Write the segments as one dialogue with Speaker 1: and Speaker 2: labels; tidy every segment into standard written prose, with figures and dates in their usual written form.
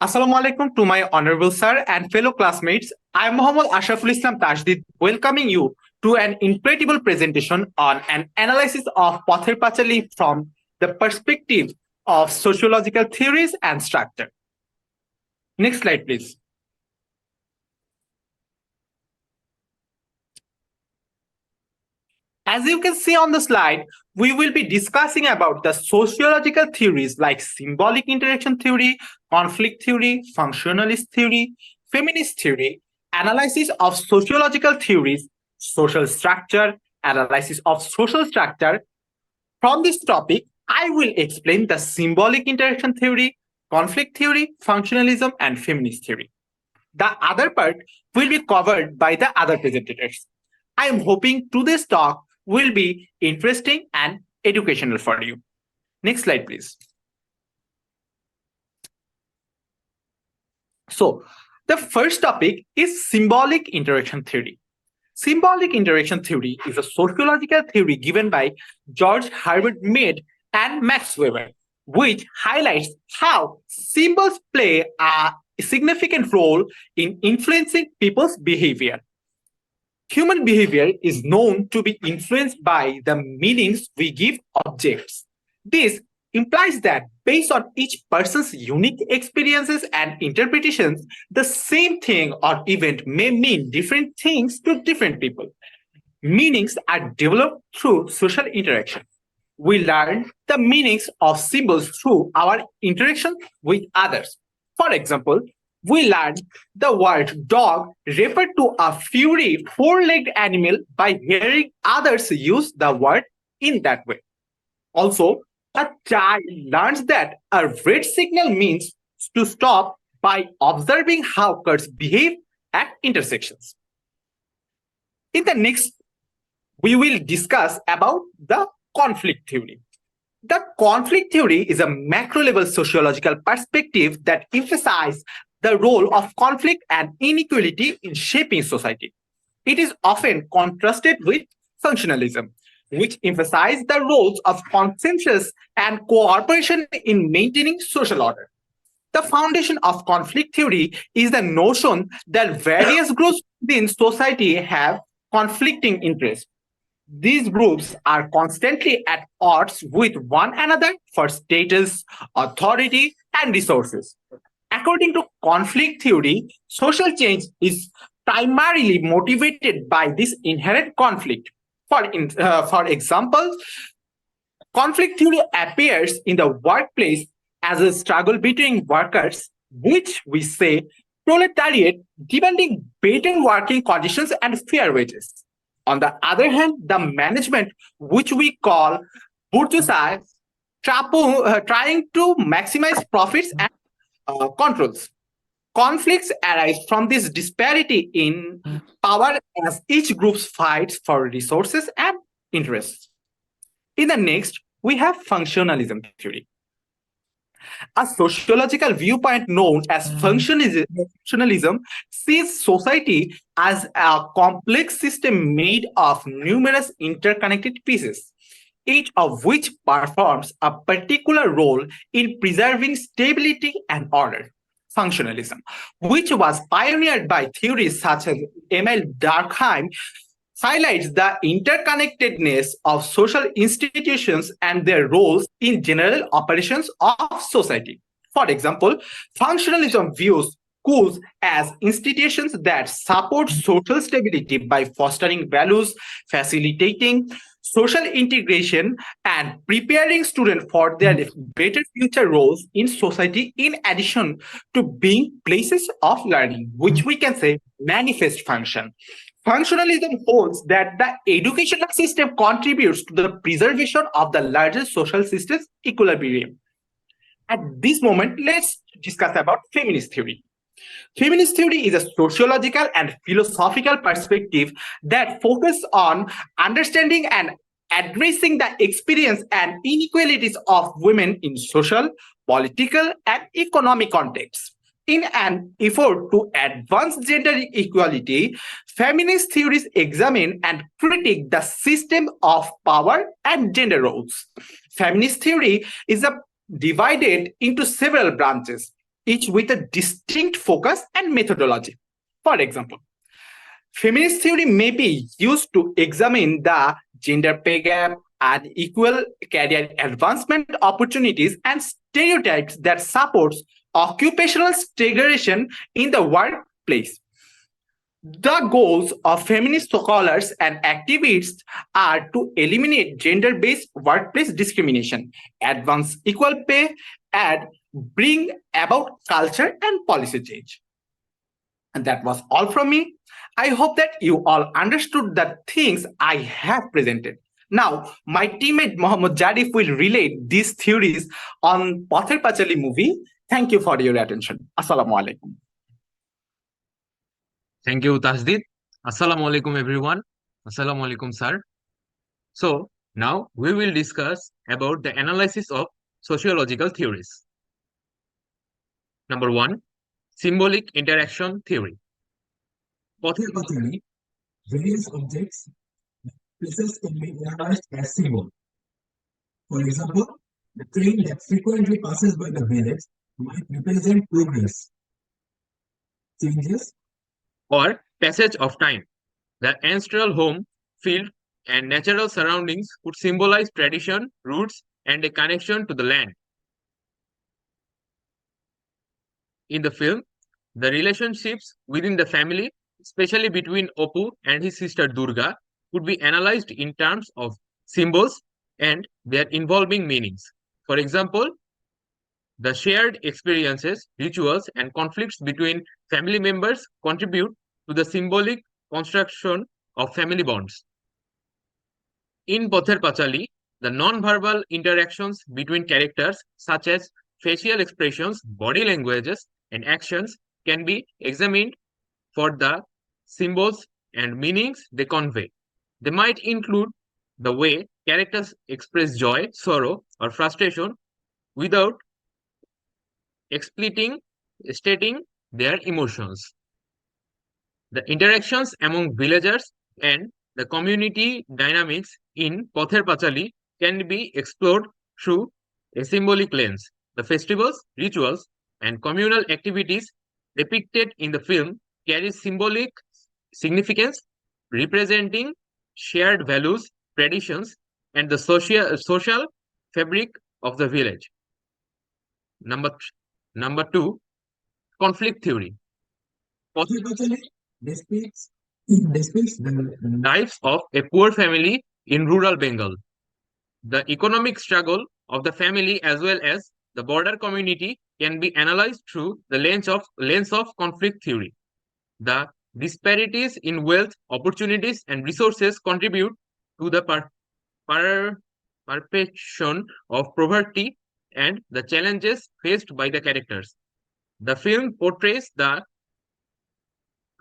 Speaker 1: Assalamu alaikum to my honorable sir and fellow classmates. I am Mohammad Ashraful Islam Tashdid, welcoming you to an incredible presentation on an analysis of Panchali from the perspective of sociological theories and structure. Next slide, please. As you can see on the slide, we will be discussing about the sociological theories like symbolic interaction theory, conflict theory, functionalist theory, feminist theory, analysis of sociological theories, social structure, analysis of social structure. From this topic, I will explain the symbolic interaction theory, conflict theory, functionalism, and feminist theory. The other part will be covered by the other presentators. I am hoping today's talk will be interesting and educational for you. Next slide, please. So, the first topic is symbolic interaction theory. Symbolic interaction theory is a sociological theory given by George Herbert Mead and Max Weber, which highlights how symbols play a significant role in influencing people's behavior. Human behavior is known to be influenced by the meanings we give objects. This implies that based on each person's unique experiences and interpretations, the same thing or event may mean different things to different people. Meanings are developed through social interaction. We learn the meanings of symbols through our interaction with others. For example, we learn the word dog referred to a furry four-legged animal by hearing others use the word in that way. Also, a child learns that a red signal means to stop by observing how cars behave at intersections. In the next, we will discuss about the conflict theory. The conflict theory is a macro-level sociological perspective that emphasizes the role of conflict and inequality in shaping society. It is often contrasted with functionalism, which emphasizes the roles of consensus and cooperation in maintaining social order. The foundation of conflict theory is the notion that various groups within society have conflicting interests. These groups are constantly at odds with one another for status, authority, and resources. According to conflict theory, social change is primarily motivated by this inherent conflict. For example, conflict theory appears in the workplace as a struggle between workers, which we say proletariat demanding better working conditions and fair wages. On the other hand, the management, which we call bourgeoisie, trying to maximize profits and controls. Conflicts arise from this disparity in power as each group fights for resources and interests. In the next, we have functionalism theory. A sociological viewpoint known as functionalism sees society as a complex system made of numerous interconnected pieces, each of which performs a particular role in preserving stability and order. Functionalism, which was pioneered by theories such as Emil Durkheim, highlights the interconnectedness of social institutions and their roles in general operations of society. For example, functionalism views schools as institutions that support social stability by fostering values, facilitating social integration, and preparing students for their better future roles in society, in addition to being places of learning, which we can say manifest function. Functionalism holds that the educational system contributes to the preservation of the larger social system's equilibrium. At this moment, let's discuss about feminist theory. Feminist theory is a sociological and philosophical perspective that focuses on understanding and addressing the experience and inequalities of women in social, political, and economic contexts. In an effort to advance gender equality, feminist theories examine and critique the system of power and gender roles. Feminist theory is divided into several branches. each with a distinct focus and methodology. For example, feminist theory may be used to examine the gender pay gap and equal career advancement opportunities and stereotypes that supports occupational segregation in the workplace. The goals of feminist scholars and activists are to eliminate gender based workplace discrimination, advance equal pay, and bring about culture and policy change. And that was all from me. I hope that you all understood the things I have presented. Now, my teammate Mohammad Jarif will relate these theories on Pather Pachali movie. Thank you for your attention. Assalamu alaikum.
Speaker 2: Thank you, Tasdid. Assalamu alaikum, everyone. Assalamu alaikum, sir. So, now we will discuss about the analysis of sociological theories. Number one, symbolic interaction theory. Pathology, various objects, places can be analyzed as symbol. For example, the train that frequently passes by the village might represent progress, changes, or passage of time. The ancestral home, field, and natural surroundings could symbolize tradition, roots, and a connection to the land. In the film, the relationships within the family, especially between Oppu and his sister Durga, could be analyzed in terms of symbols and their involving meanings. For example, the shared experiences, rituals, and conflicts between family members contribute to the symbolic construction of family bonds. In Pother Pachali, the non-verbal interactions between characters, such as facial expressions, body languages, and actions, can be examined for the symbols and meanings they convey. They might include the way characters express joy, sorrow, or frustration without explicitly stating their emotions. The interactions among villagers and the community dynamics in Pother Pachali can be explored through a symbolic lens. The festivals, rituals, and communal activities depicted in the film carry symbolic significance, representing shared values, traditions, and the social fabric of the village. Number two, conflict theory. Possibly depicts the lives of a poor family in rural Bengal. The economic struggle of the family as well as the border community can be analyzed through the lens of conflict theory. The disparities in wealth, opportunities, and resources contribute to the perpetuation of poverty and the challenges faced by the characters. The film portrays the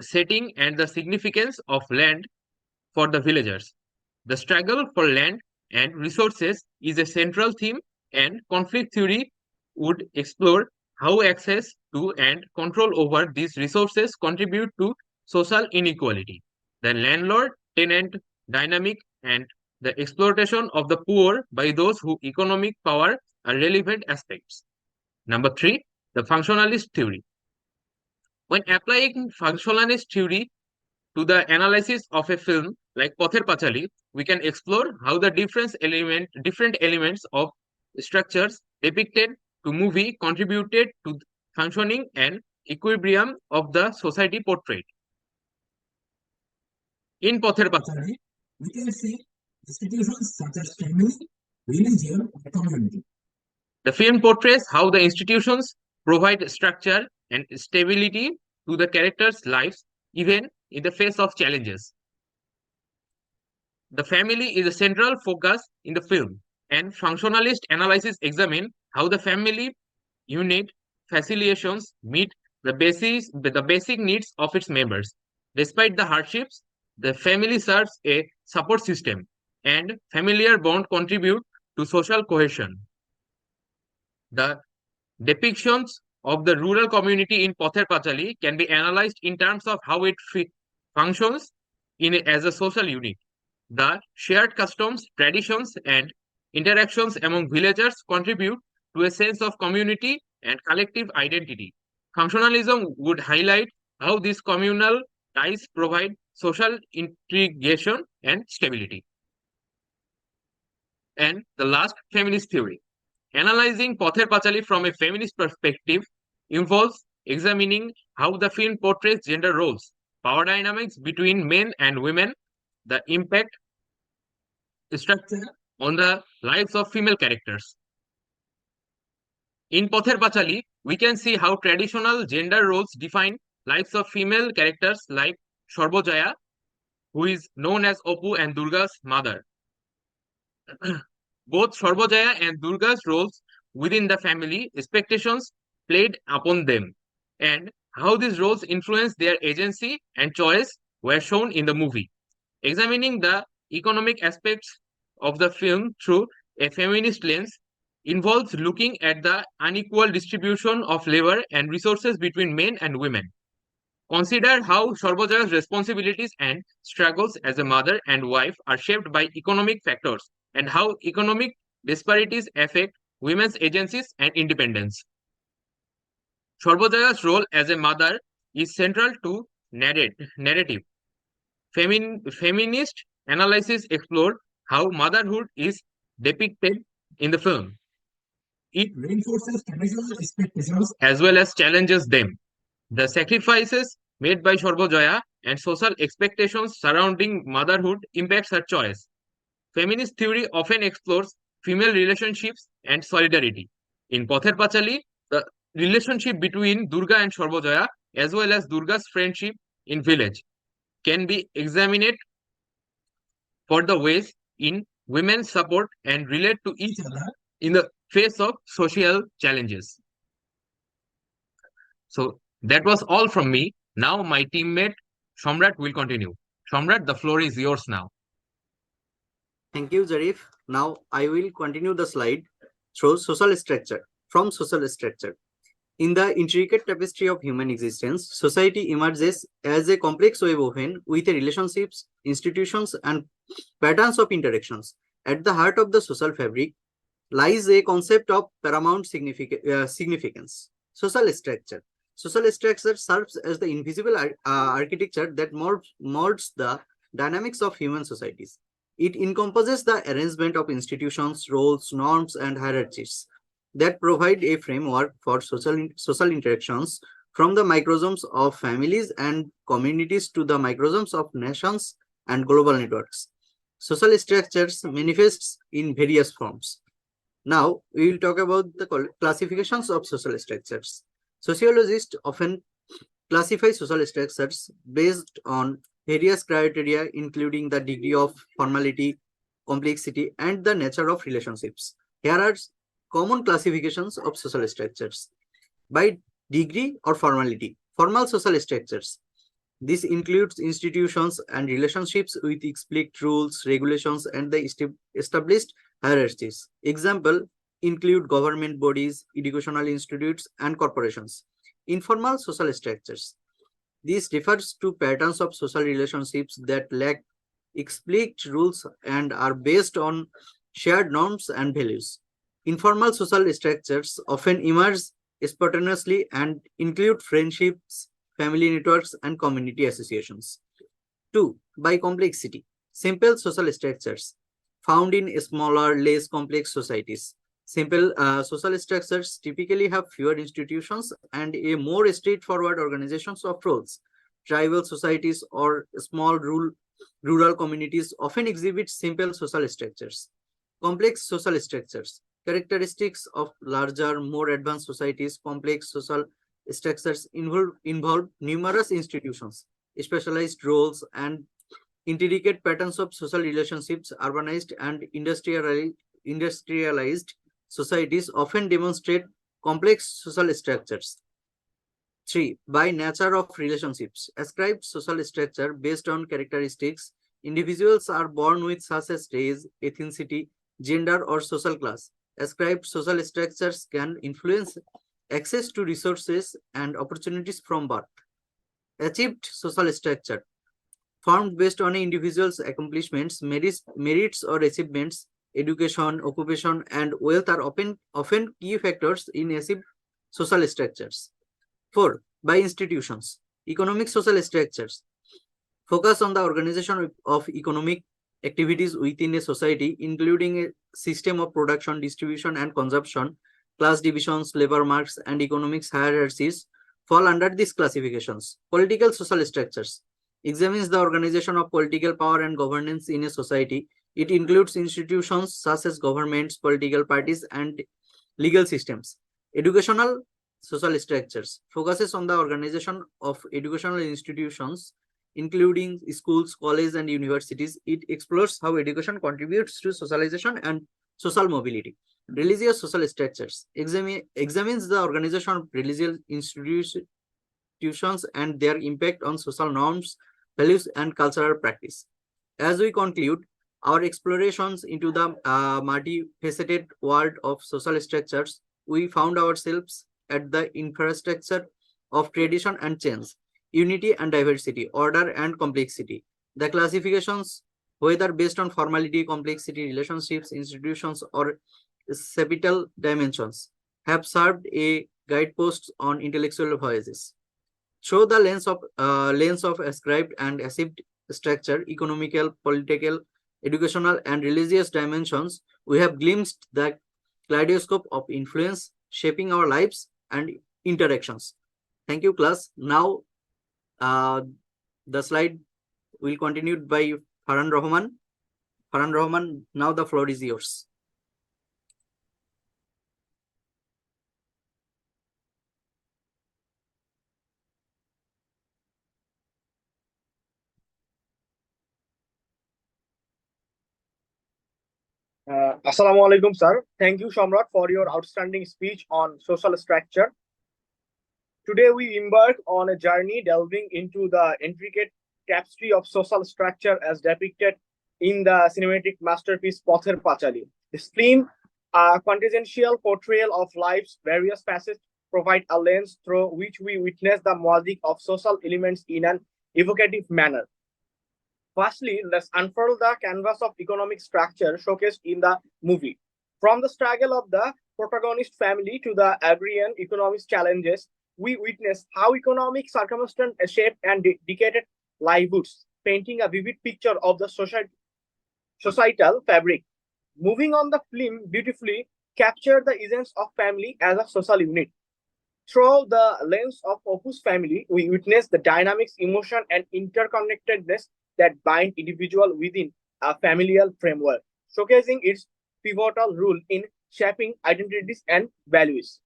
Speaker 2: setting and the significance of land for the villagers. The struggle for land and resources is a central theme, and conflict theory would explore how access to and control over these resources contribute to social inequality. The landlord tenant dynamic and the exploitation of the poor by those who economic power are relevant aspects. Number three, the functionalist theory. When applying functionalist theory to the analysis of a film like Pother Pachali, we can explore how the different elements of structures depicted to movie contributed to functioning and equilibrium of the society portrayed. In Pother Pachali, we can see institutions such as family, religion, and community. The film portrays how the institutions provide structure and stability to the characters' lives, even in the face of challenges. The family is a central focus in the film, and functionalist analysis examine how the family unit facilitations meet the basic needs of its members. Despite the hardships, the family serves a support system, and familiar bond contribute to social cohesion. The depictions of the rural community in Pother Pachali can be analyzed in terms of how it functions as a social unit. The shared customs, traditions, and interactions among villagers contribute to a sense of community and collective identity. Functionalism would highlight how these communal ties provide social integration and stability. And the last, feminist theory. Analyzing Pather Pachali from a feminist perspective involves examining how the film portrays gender roles, power dynamics between men and women, the impact structure on the lives of female characters. In Pather Pachali, we can see how traditional gender roles define lives of female characters like Sharbojaya, who is known as Opu and Durga's mother. Both Sharbojaya and Durga's roles within the family, expectations played upon them, and how these roles influence their agency and choice were shown in the movie. Examining the economic aspects of the film through a feminist lens involves looking at the unequal distribution of labor and resources between men and women. Consider how Sarbojaya's responsibilities and struggles as a mother and wife are shaped by economic factors and how economic disparities affect women's agencies and independence. Sarbojaya's role as a mother is central to narrative. Feminist analysis explored how motherhood is depicted in the film. It reinforces traditional expectations as well as challenges them. The sacrifices made by Sharbojaya and social expectations surrounding motherhood impacts her choice. Feminist theory often explores female relationships and solidarity. In Pather Pachali, the relationship between Durga and Sharbojaya, as well as Durga's friendship in village, can be examined for the ways in women support and relate to each other in the face of social challenges. So that was all from me. Now my teammate Shamrat will continue. Shamrat, the floor is yours now.
Speaker 3: Thank you, Zarif. Now I will continue the slide through social structure. From social structure. In the intricate tapestry of human existence, society emerges as a complex web woven with relationships, institutions, and patterns of interactions. At the heart of the social fabric lies a concept of paramount significance. Social structure. Social structure serves as the invisible architecture that molds the dynamics of human societies. It encompasses the arrangement of institutions, roles, norms, and hierarchies that provide a framework for social interactions from the microsomes of families and communities to the microsomes of nations and global networks. Social structures manifests in various forms. Now, we will talk about the classifications of social structures. Sociologists often classify social structures based on various criteria, including the degree of formality, complexity, and the nature of relationships. Here are common classifications of social structures. By degree or formality, formal social structures. This includes institutions and relationships with explicit rules, regulations, and the established hierarchies. Example include government bodies, educational institutes, and corporations. Informal social structures. This refers to patterns of social relationships that lack explicit rules and are based on shared norms and values. Informal social structures often emerge spontaneously and include friendships, family networks, and community associations. 2. By complexity. Simple social structures found in smaller, less complex societies. Simple social structures typically have fewer institutions and a more straightforward organizations of roles. Tribal societies or small rural communities often exhibit simple social structures. Complex social structures. Characteristics of larger, more advanced societies, complex social structures involve numerous institutions, specialized roles, and intricate patterns of social relationships. Urbanized and industrialized societies often demonstrate complex social structures. 3. By nature of relationships. Ascribed social structure based on characteristics. Individuals are born with such as race, ethnicity, gender, or social class. Ascribed social structures can influence access to resources and opportunities from birth. Achieved social structure formed based on an individual's accomplishments, merits or achievements. Education, occupation, and wealth are often key factors in social structures. 4. By institutions. Economic social structures focus on the organization of economic activities within a society, including a system of production, distribution, and consumption. Class divisions, labor marks, and economics hierarchies fall under these classifications. Political social structures examines the organization of political power and governance in a society. It includes institutions such as governments, political parties, and legal systems. Educational social structures focuses on the organization of educational institutions, including schools, colleges, and universities. It explores how education contributes to socialization and social mobility. Religious social structures examines the organization of religious institutions and their impact on social norms, values, and cultural practice. As we conclude our explorations into the multifaceted world of social structures, we found ourselves at the infrastructure of tradition and change, unity and diversity, order and complexity. The classifications, whether based on formality, complexity, relationships, institutions, or capital dimensions, have served a guidepost on intellectual voyages. Through the lens of ascribed and achieved structure, economical, political, educational, and religious dimensions, we have glimpsed the kaleidoscope of influence shaping our lives and interactions. Thank you, class. Now, the slide will continue by Farhan Rahman. Farhan Rahman, now the floor is yours.
Speaker 4: Assalamu alaikum, sir. Thank you, Shamrat, for your outstanding speech on social structure. Today, we embark on a journey delving into the intricate tapestry of social structure as depicted in the cinematic masterpiece Pather Panchali. This film, a quintessential portrayal of life's various facets, provide a lens through which we witness the magic of social elements in an evocative manner. Firstly, let's unfurl the canvas of economic structure showcased in the movie. From the struggle of the protagonist family to the agrarian economic challenges, we witness how economic circumstances shaped and dictated livelihoods, painting a vivid picture of the societal fabric. Moving on, the film beautifully captured the essence of family as a social unit. Through the lens of Opus family, we witness the dynamics, emotion, and interconnectedness that bind individual within a familial framework, showcasing its pivotal role in shaping identities and values.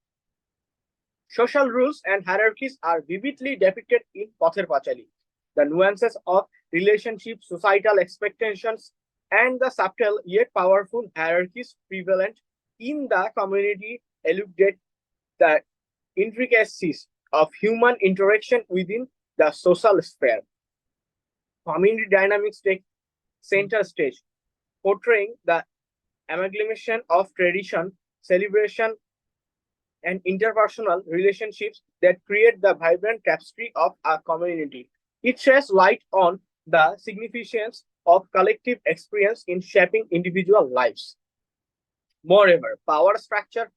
Speaker 4: Social rules and hierarchies are vividly depicted in Pather Panchali. The nuances of relationships, societal expectations, and the subtle yet powerful hierarchies prevalent in the community elucidate the intricacies of human interaction within the social sphere. Community dynamics take center stage, portraying the amalgamation of tradition, celebration, and interpersonal relationships that create the vibrant tapestry of a community. It sheds light on the significance of collective experience in shaping individual lives. Moreover, power structure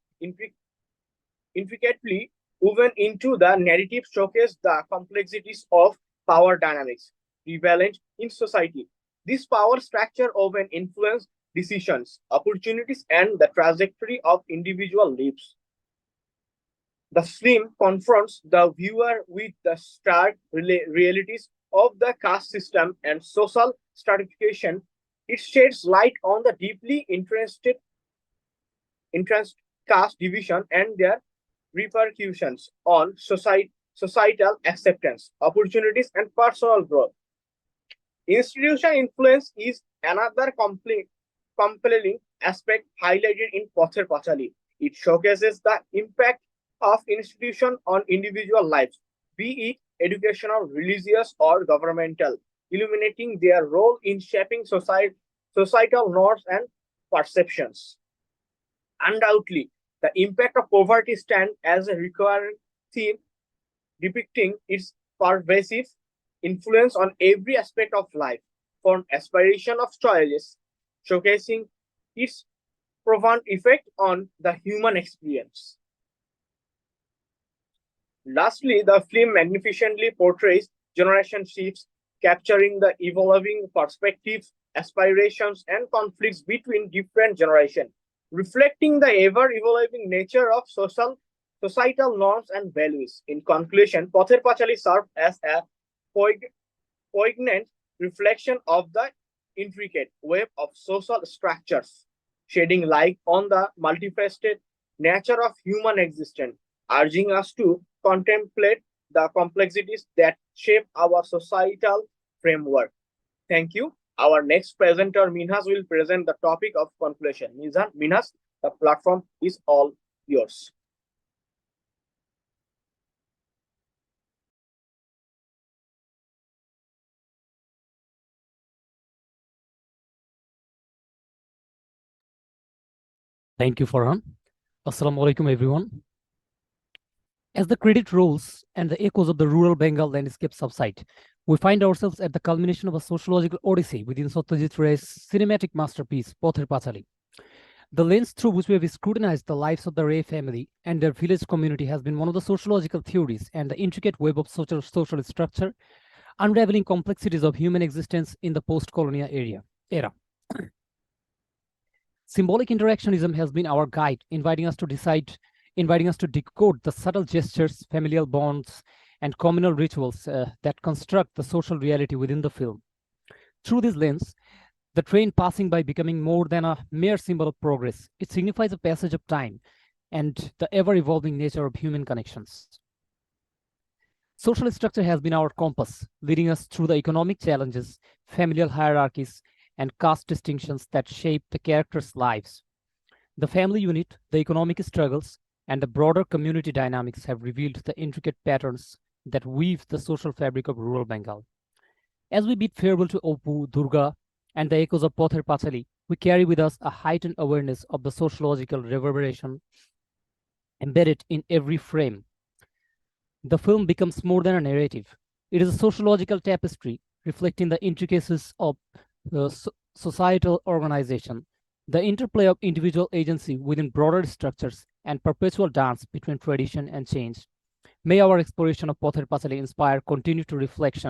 Speaker 4: intricately woven into the narrative showcase the complexities of power dynamics prevalent in society. This power structure often influence decisions, opportunities, and the trajectory of individual lives. The film confronts the viewer with the stark realities of the caste system and social stratification. It sheds light on the deeply entrenched caste division and their repercussions on societal acceptance, opportunities, and personal growth. Institutional influence is another compelling aspect highlighted in Pather Panchali. It showcases the impact of institution on individual lives, be it educational, religious, or governmental, illuminating their role in shaping societal norms and perceptions. Undoubtedly, the impact of poverty stands as a recurrent theme depicting its pervasive influence on every aspect of life, from aspiration of choices, showcasing its profound effect on the human experience. Lastly, the film magnificently portrays generation shifts, capturing the evolving perspectives, aspirations, and conflicts between different generations, reflecting the ever-evolving nature of societal norms and values. In conclusion, Pather Pachali served as a poignant reflection of the intricate web of social structures, shedding light on the multifaceted nature of human existence, urging us to contemplate the complexities that shape our societal framework. Thank you. Our next presenter, Minhas, will present the topic of conclusion. Minhas, the platform is all yours.
Speaker 5: Thank you, Farhan. Assalamu alaikum, everyone. As the credit rolls and the echoes of the rural Bengal landscape subside, we find ourselves at the culmination of a sociological odyssey within Satyajit Ray's cinematic masterpiece, Pather Pachali. The lens through which we have scrutinized the lives of the Ray family and their village community has been one of the sociological theories and the intricate web of social structure, unraveling complexities of human existence in the post-colonial era. Symbolic interactionism has been our guide, inviting us to decode the subtle gestures, familial bonds, and communal rituals that construct the social reality within the film. Through this lens, the train passing by becoming more than a mere symbol of progress, it signifies a passage of time and the ever-evolving nature of human connections. Social structure has been our compass, leading us through the economic challenges, familial hierarchies, and caste distinctions that shape the characters' lives. The family unit, the economic struggles, and the broader community dynamics have revealed the intricate patterns that weave the social fabric of rural Bengal. As we bid farewell to Opu, Durga, and the echoes of Pather Pachali, we carry with us a heightened awareness of the sociological reverberation embedded in every frame. The film becomes more than a narrative. It is a sociological tapestry reflecting the intricacies of the societal organization, the interplay of individual agency within broader structures, and perpetual dance between tradition and change. May our exploration of Pather Pachali inspire continue to reflect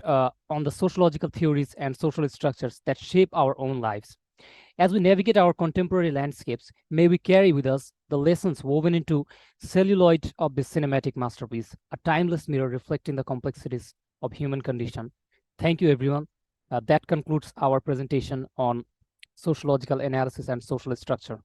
Speaker 5: on the sociological theories and social structures that shape our own lives. As we navigate our contemporary landscapes, may we carry with us the lessons woven into celluloid of this cinematic masterpiece, a timeless mirror reflecting the complexities of human condition. Thank you, everyone. That concludes our presentation on sociological analysis and social structure.